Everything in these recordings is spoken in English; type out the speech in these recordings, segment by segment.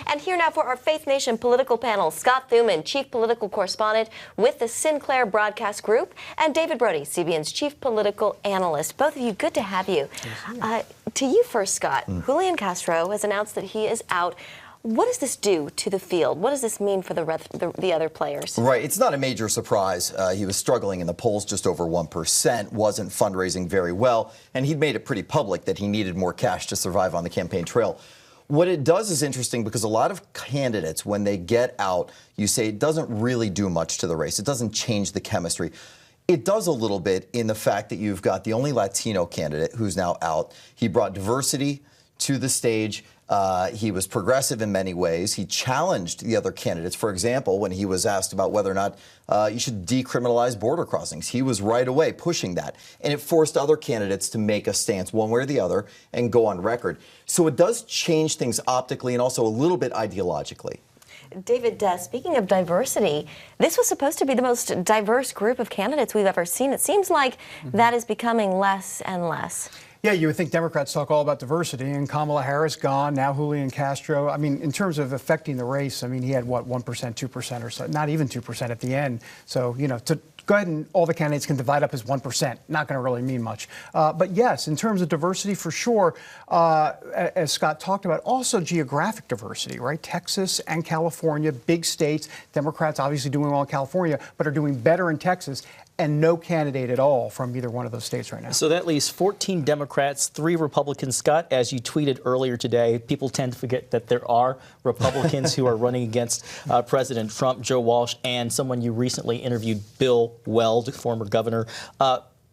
And here now for our Faith Nation political panel, Scott Thuman, Chief Political Correspondent with the Sinclair Broadcast Group, and David Brody, CBN's Chief Political Analyst. Both of you, good to have you. To you first, Scott. Julian Castro has announced that he is out. What does this do to the field? What does this mean for the other players? Right. It's not a major surprise. He was struggling in the polls, just over 1%, wasn't fundraising very well, and he'd made it pretty public that he needed more cash to survive on the campaign trail. What it does is interesting because a lot of candidates, when they get out, you say it doesn't really do much to the race. It doesn't change the chemistry. It does a little bit in the fact that you've got the only Latino candidate who's now out. He brought diversity to the stage. He was progressive in many ways. He challenged the other candidates. For example, when he was asked about whether or not you should decriminalize border crossings, he was right away pushing that. And it forced other candidates to make a stance one way or the other and go on record. So it does change things optically and also a little bit ideologically. David, speaking of diversity, this was supposed to be the most diverse group of candidates we've ever seen. It seems like that is becoming less and less. Yeah, you would think Democrats talk all about diversity, and Kamala Harris gone, now Julian Castro. I mean, in terms of affecting the race, I mean, he had, what, 1%, 2% or so, not even 2% at the end. So, you know, to go ahead and all the candidates can divide up as 1%, not going to really mean much. But yes, in terms of diversity, for sure, as Scott talked about, also geographic diversity, right? Texas and California, big states. Democrats obviously doing well in California, but are doing better in Texas. And no candidate at all from either one of those states right now. So that leaves 14 Democrats, 3 Republicans. Scott, as you tweeted earlier today, people tend to forget that there are Republicans who are running against President Trump, Joe Walsh, and someone you recently interviewed, Bill Weld, former governor.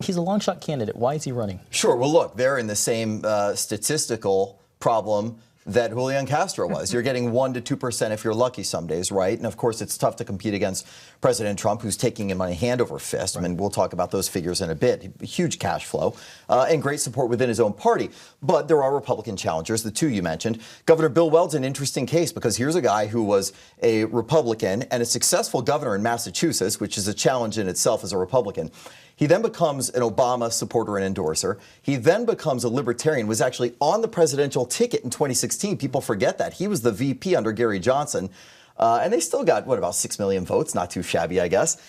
He's a long shot candidate. Why is he running? Sure. Well, look, they're in the same statistical problem that Julian Castro was. You're getting 1% to 2% if you're lucky some days, right? And of course, it's tough to compete against President Trump, who's taking money hand over fist. Right. I mean, we'll talk about those figures in a bit. Huge cash flow and great support within his own party. But there are Republican challengers, the two you mentioned. Governor Bill Weld's an interesting case because here's a guy who was a Republican and a successful governor in Massachusetts, which is a challenge in itself as a Republican. He then becomes an Obama supporter and endorser. He then becomes a libertarian, was actually on the presidential ticket in 2016. People forget that. He was the VP under Gary Johnson. And they still got, what, about 6 million votes? Not too shabby, I guess.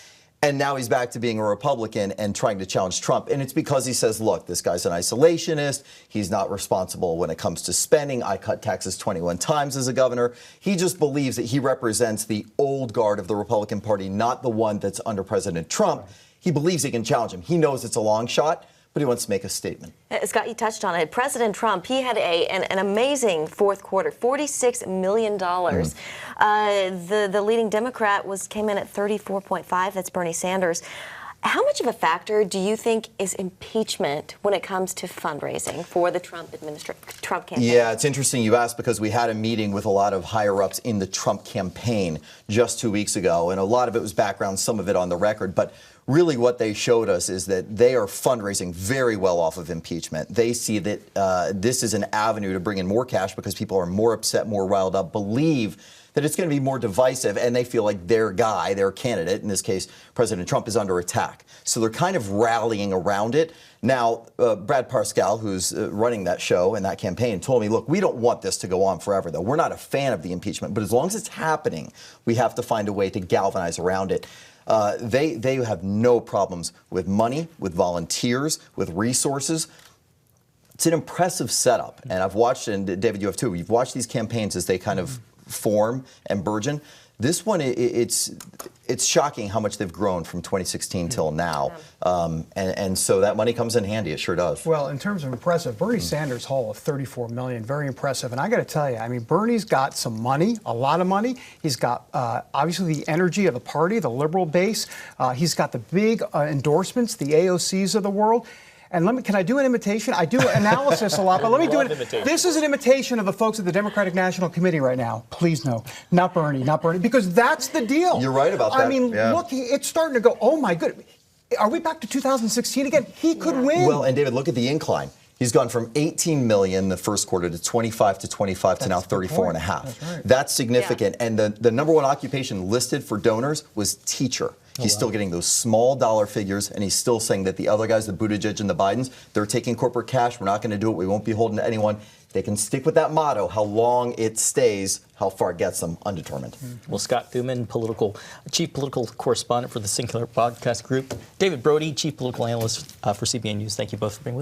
And now he's back to being a Republican and trying to challenge Trump. And it's because he says, look, this guy's an isolationist. He's not responsible when it comes to spending. I cut taxes 21 times as a governor. He just believes that he represents the old guard of the Republican Party, not the one that's under President Trump. He believes he can challenge him. He knows it's a long shot, but he wants to make a statement. Scott, you touched on it. President Trump, he had an amazing fourth quarter, $46 million. The leading Democrat came in at 34.5. That's Bernie Sanders. How much of a factor do you think is impeachment when it comes to fundraising for the Trump campaign? Yeah, it's interesting you asked because we had a meeting with a lot of higher-ups in the Trump campaign just 2 weeks ago, and a lot of it was background, some of it on the record. But really what they showed us is that they are fundraising very well off of impeachment. They see that this is an avenue to bring in more cash because people are more upset, more riled up, believe that it's going to be more divisive, and they feel like their guy, their candidate, in this case, President Trump, is under attack. So they're kind of rallying around it. Now, Brad Parscale, who's running that show and that campaign, told me, look, we don't want this to go on forever, though. We're not a fan of the impeachment, but as long as it's happening, we have to find a way to galvanize around it. They have no problems with money, with volunteers, with resources. It's an impressive setup, and I've watched, and David, you have too, you've watched these campaigns as they kind of form and burgeon. This one, it's shocking how much they've grown from 2016 till now. And so that money comes in handy. It sure does. Well, in terms of impressive, Bernie Sanders' haul of $34 million, very impressive. And I got to tell you, I mean, Bernie's got some money, a lot of money. He's got obviously the energy of the party, the liberal base. He's got the big endorsements, the AOCs of the world. And can I do an imitation? I do analysis a lot, but let me do it. This is an imitation of the folks at the Democratic National Committee right now. Please no, not Bernie, because that's the deal. You're right about that. I mean, look, it's starting to go, oh my goodness. Are we back to 2016 again? He could win. Well, and David, look at the incline. He's gone from 18 million the first quarter to 25 to 25 to now 34 and a half. That's right. That's significant. Yeah. And the number one occupation listed for donors was teacher. He's still getting those small dollar figures, and he's still saying that the other guys, the Buttigieg and the Bidens, they're taking corporate cash. We're not going to do it. We won't be holding to anyone. they can stick with that motto. How long it stays, how far it gets them, undetermined. Well, Scott Thuman, chief political correspondent for the Sinclair Podcast Group. David Brody, chief political analyst for CBN News. Thank you both for being with us.